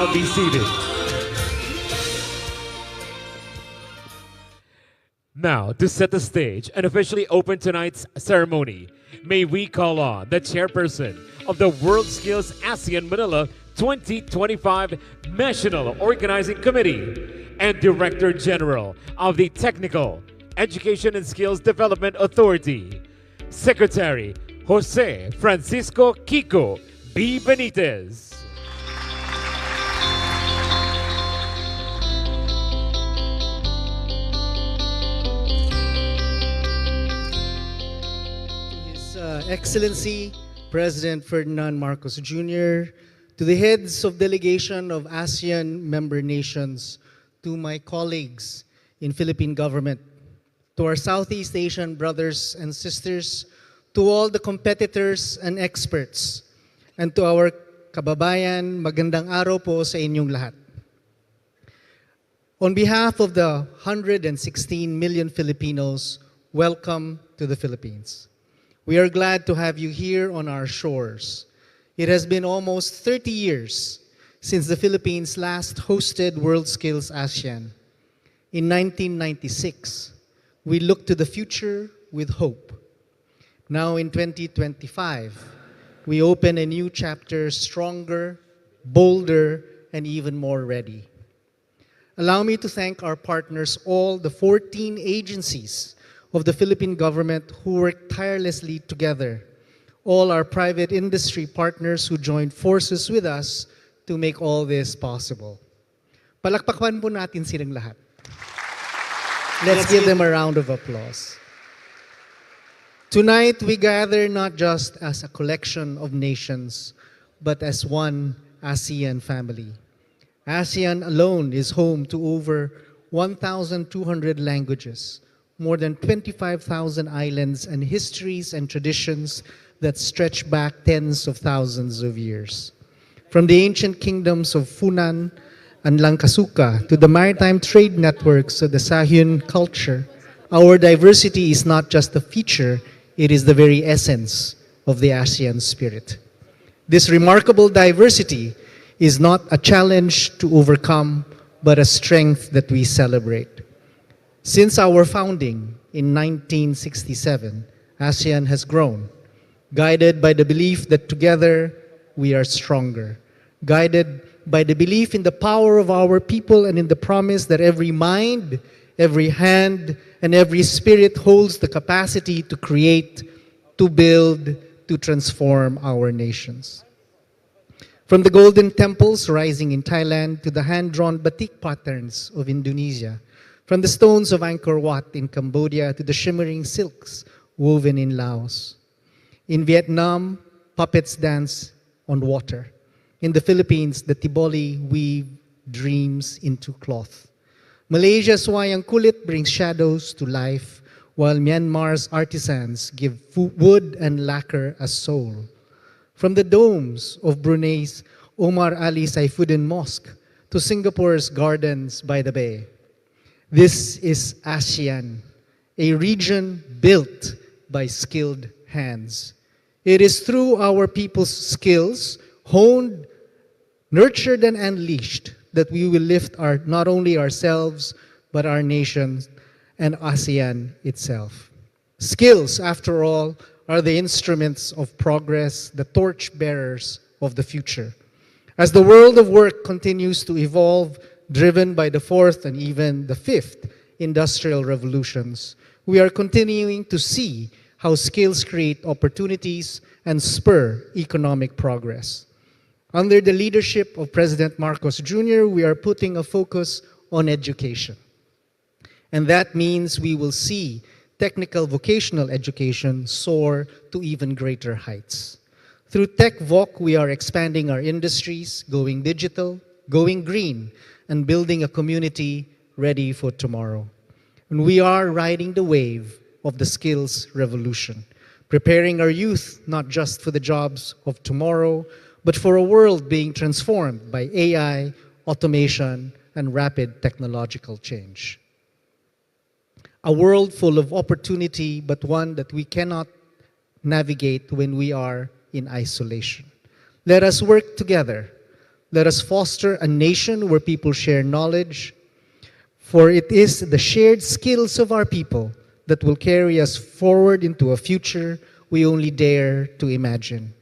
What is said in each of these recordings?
now be seated. Now, to set the stage and officially open tonight's ceremony, may we call on the chairperson of the WorldSkills ASEAN Manila 2025 National Organizing Committee and Director General of the Technical Education and Skills Development Authority, Secretary Jose Francisco Kiko B. Benitez. Excellency President Ferdinand Marcos Jr., to the heads of delegation of ASEAN member nations, to my colleagues in Philippine government, to our Southeast Asian brothers and sisters, to all the competitors and experts, and to our kababayan, magandang araw po sa inyong lahat. On behalf of the 116 million Filipinos, welcome to the Philippines. We are glad to have you here on our shores. It has been almost 30 years since the Philippines last hosted WorldSkills ASEAN. In 1996, we looked to the future with hope. Now in 2025, we open a new chapter stronger, bolder, and even more ready. Allow me to thank our partners, all the 14 agencies of the Philippine government who worked tirelessly together, all our private industry partners who joined forces with us to make all this possible. Palakpakan po natin silang lahat. Let's give them a round of applause. Tonight, we gather not just as a collection of nations, but as one ASEAN family. ASEAN alone is home to over 1,200 languages, more than 25,000 islands, and histories and traditions that stretch back tens of thousands of years. From the ancient kingdoms of Funan and Langkasuka to the maritime trade networks of the Sahyun culture, our diversity is not just a feature, it is the very essence of the ASEAN spirit. This remarkable diversity is not a challenge to overcome, but a strength that we celebrate. Since our founding in 1967, ASEAN has grown, guided by the belief that together we are stronger, guided by the belief in the power of our people and in the promise that every mind, every hand, and every spirit holds the capacity to create, to build, to transform our nations. From the golden temples rising in Thailand to the hand-drawn batik patterns of Indonesia, from the stones of Angkor Wat in Cambodia to the shimmering silks woven in Laos. In Vietnam, puppets dance on water. In the Philippines, the Tiboli weave dreams into cloth. Malaysia's wayang kulit brings shadows to life, while Myanmar's artisans give wood and lacquer a soul. From the domes of Brunei's Omar Ali Saifuddin Mosque to Singapore's gardens by the bay. This is ASEAN, a region built by skilled hands. It is through our people's skills, honed, nurtured, and unleashed, that we will lift not only ourselves, but our nations and ASEAN itself. Skills, after all, are the instruments of progress, the torch-bearers of the future. As the world of work continues to evolve, driven by the fourth and even the fifth industrial revolutions, we are continuing to see how skills create opportunities and spur economic progress. Under the leadership of President Marcos Jr., we are putting a focus on education. And that means we will see technical vocational education soar to even greater heights. Through TechVoc, we are expanding our industries, going digital, going green, and building a community ready for tomorrow. And we are riding the wave of the skills revolution, preparing our youth not just for the jobs of tomorrow, but for a world being transformed by AI, automation, and rapid technological change. A world full of opportunity, but one that we cannot navigate when we are in isolation. Let us work together Let us foster a nation where people share knowledge, for it is the shared skills of our people that will carry us forward into a future we only dare to imagine.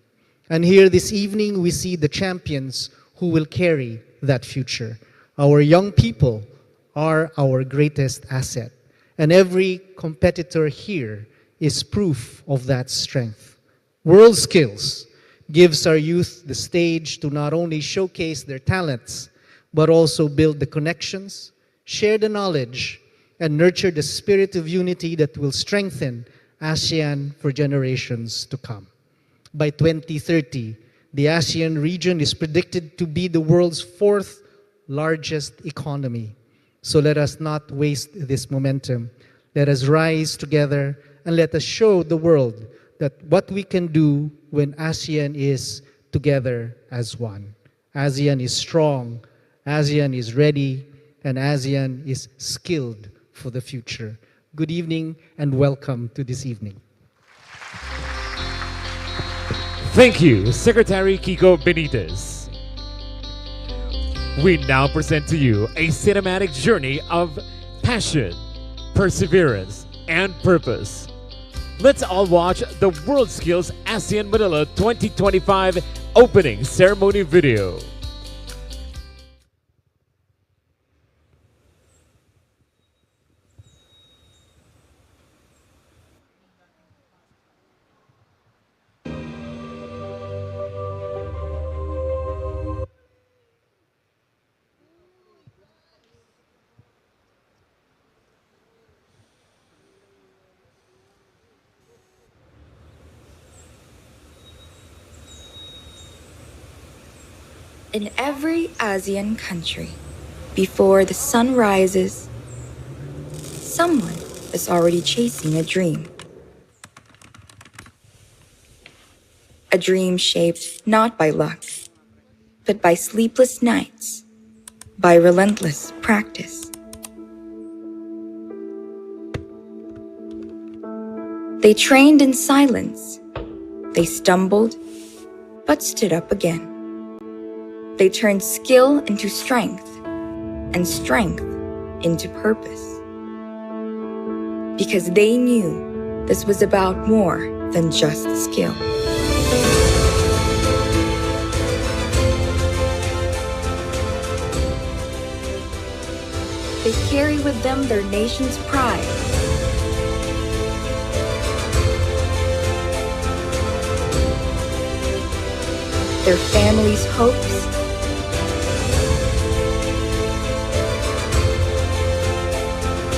And here this evening, we see the champions who will carry that future. Our young people are our greatest asset, and every competitor here is proof of that strength. WorldSkills gives our youth the stage to not only showcase their talents, but also build the connections, share the knowledge, and nurture the spirit of unity that will strengthen ASEAN for generations to come. By 2030, the ASEAN region is predicted to be the world's fourth largest economy. So let us not waste this momentum. Let us rise together and let us show the world that what we can do when ASEAN is together as one. ASEAN is strong, ASEAN is ready, and ASEAN is skilled for the future. Good evening and welcome to this evening. Thank you, Secretary Kiko Benitez. We now present to you a cinematic journey of passion, perseverance, and purpose. Let's all watch the WorldSkills ASEAN Manila 2025 opening ceremony video. In every ASEAN country, before the sun rises, someone is already chasing a dream. A dream shaped not by luck, but by sleepless nights, by relentless practice. They trained in silence. They stumbled, but stood up again. They turned skill into strength, and strength into purpose. Because they knew this was about more than just skill. They carry with them their nation's pride. Their family's hopes,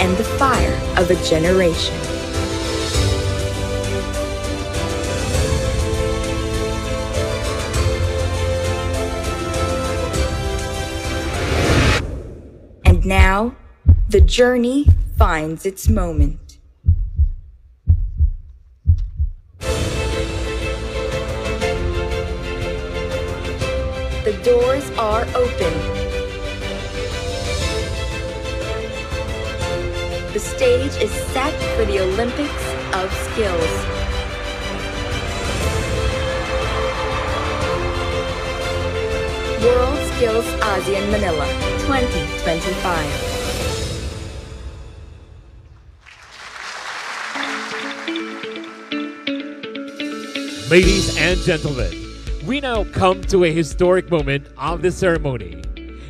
and the fire of a generation. And now, the journey finds its moment. The doors are open. The stage is set for the Olympics of Skills. WorldSkills ASEAN Manila 2025. Ladies and gentlemen, we now come to a historic moment of the ceremony.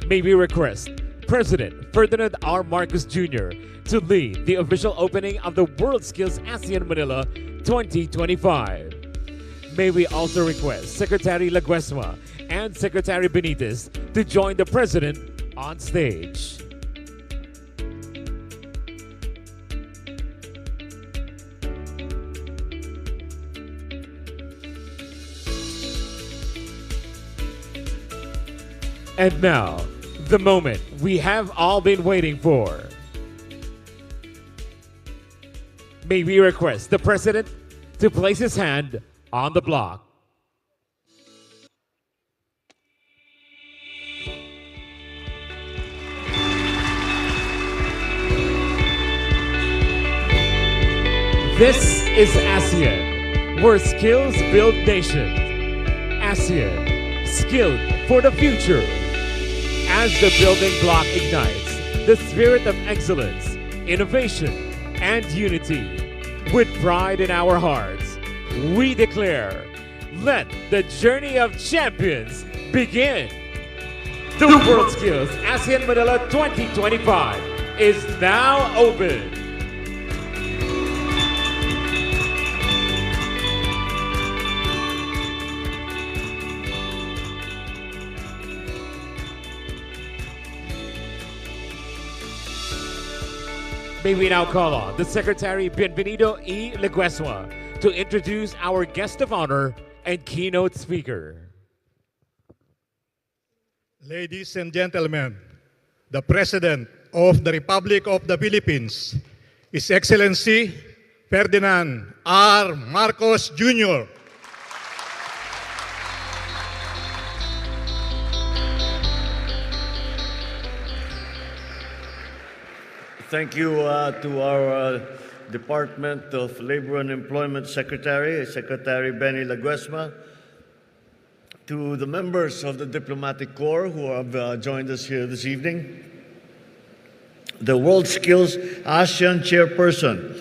May we request President Ferdinand R. Marcos Jr. to lead the official opening of the WorldSkills ASEAN Manila 2025. May we also request Secretary Laguesma and Secretary Benitez to join the President on stage. And now, the moment we have all been waiting for. May we request the President to place his hand on the block. This is ASEAN, where skills build nations. ASEAN, skilled for the future. As the building block ignites the spirit of excellence, innovation, and unity, with pride in our hearts, we declare, let the journey of champions begin. The WorldSkills ASEAN Manila 2025 is now open. May we now call on the Secretary Bienvenido E. Leguesma to introduce our guest of honor and keynote speaker. Ladies and gentlemen, the President of the Republic of the Philippines, His Excellency Ferdinand R. Marcos Jr. Thank you to our Department of Labor and Employment Secretary, Secretary Benny Leguesma, to the members of the Diplomatic Corps who have joined us here this evening, the WorldSkills ASEAN Chairperson,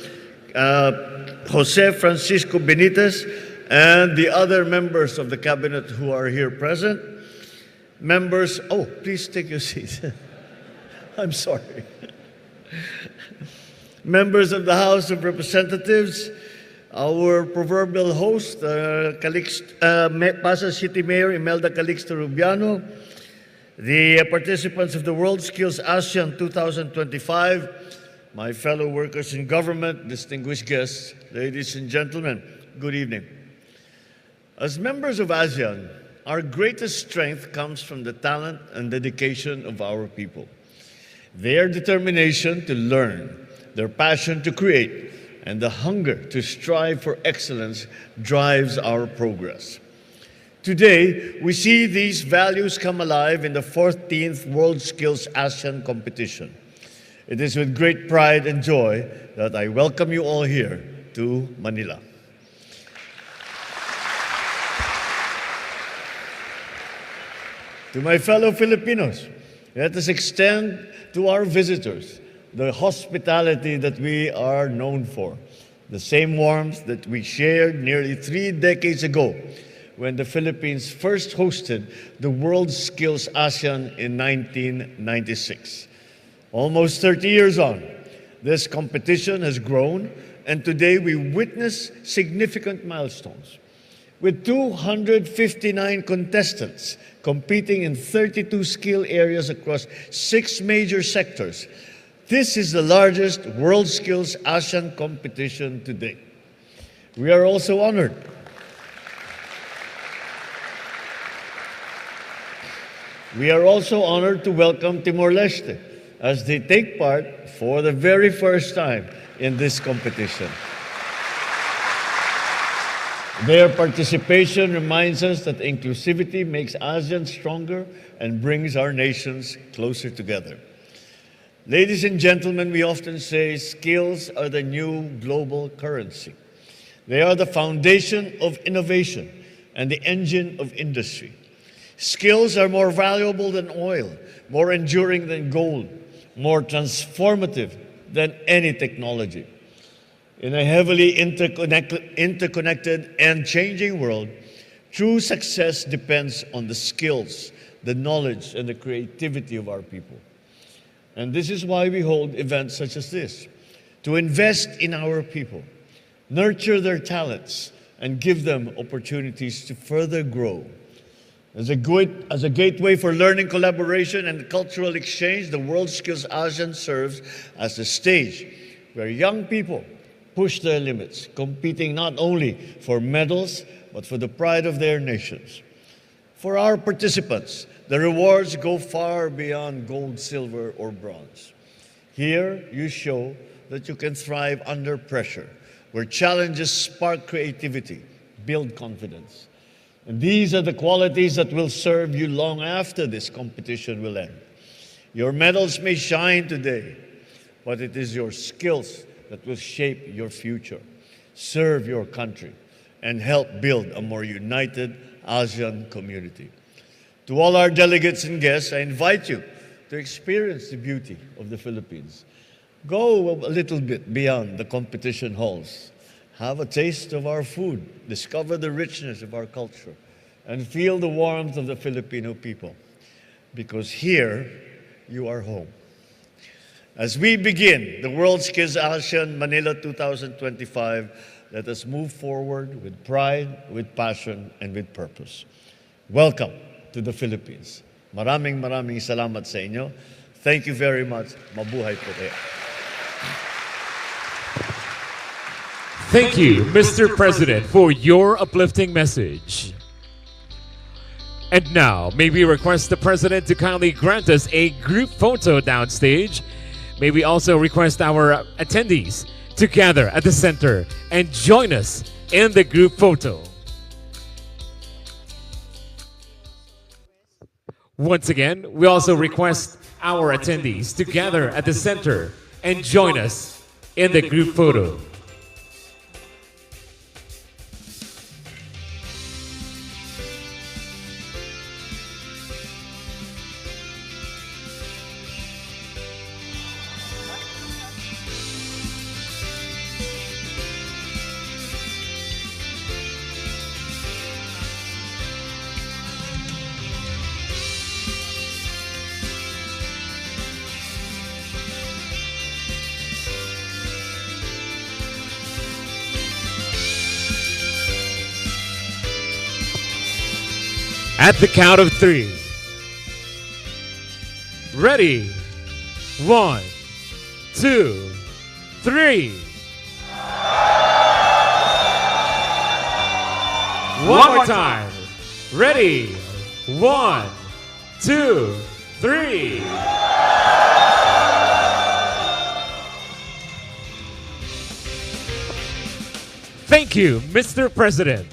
Jose Francisco Benitez, and the other members of the Cabinet who are here present. Members, oh, please take your seats. I'm sorry. Members of the House of Representatives, our proverbial host, Pasay City Mayor Imelda Calixto Rubiano, the participants of the WorldSkills ASEAN 2025, my fellow workers in government, distinguished guests, ladies and gentlemen, good evening. As members of ASEAN, our greatest strength comes from the talent and dedication of our people. Their determination to learn, their passion to create, and the hunger to strive for excellence drives our progress. Today, we see these values come alive in the 14th WorldSkills ASEAN competition. It is with great pride and joy that I welcome you all here to Manila. To my fellow Filipinos, let us extend to our visitors the hospitality that we are known for, the same warmth that we shared nearly 3 decades ago when the Philippines first hosted the WorldSkills ASEAN in 1996. Almost 30 years on, this competition has grown, and today we witness significant milestones. With 259 contestants competing in 32 skill areas across 6 major sectors, this is the largest WorldSkills ASEAN competition to date. We are also honored to welcome Timor-Leste as they take part for the very first time in this competition. Their participation reminds us that inclusivity makes ASEAN stronger and brings our nations closer together. Ladies and gentlemen, we often say skills are the new global currency. They are the foundation of innovation and the engine of industry. Skills are more valuable than oil, more enduring than gold, more transformative than any technology. In a heavily interconnected and changing world, true success depends on the skills, the knowledge, and the creativity of our people. And this is why we hold events such as this, to invest in our people, nurture their talents, and give them opportunities to further grow. As a gateway for learning, collaboration, and cultural exchange, the WorldSkills ASEAN serves as a stage where young people push their limits, competing not only for medals, but for the pride of their nations. For our participants, the rewards go far beyond gold, silver, or bronze. Here, you show that you can thrive under pressure, where challenges spark creativity, build confidence. And these are the qualities that will serve you long after this competition will end. Your medals may shine today, but it is your skills that will shape your future, serve your country, and help build a more united ASEAN community. To all our delegates and guests, I invite you to experience the beauty of the Philippines. Go a little bit beyond the competition halls. Have a taste of our food. Discover the richness of our culture. And feel the warmth of the Filipino people. Because here, you are home. As we begin the WorldSkills ASEAN Manila 2025, let us move forward with pride, with passion, and with purpose. Welcome to the Philippines. Maraming salamat sa inyo. Thank you very much. Mabuhay po kayo. Thank you, Mr. President, for your uplifting message. And now, may we request the President to kindly grant us a group photo downstage. May we also request our attendees to gather at the center and join us in the group photo. Once again, we also request our attendees to gather at the center and join us in the group photo. At the count of 3. Ready? 1, 2, 3. One more time. Ready? 1, 2, 3. Thank you, Mr. President.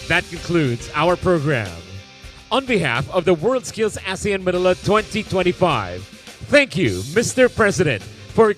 That concludes our program. On behalf of the WorldSkills ASEAN Manila 2025, thank you, Mr. President, for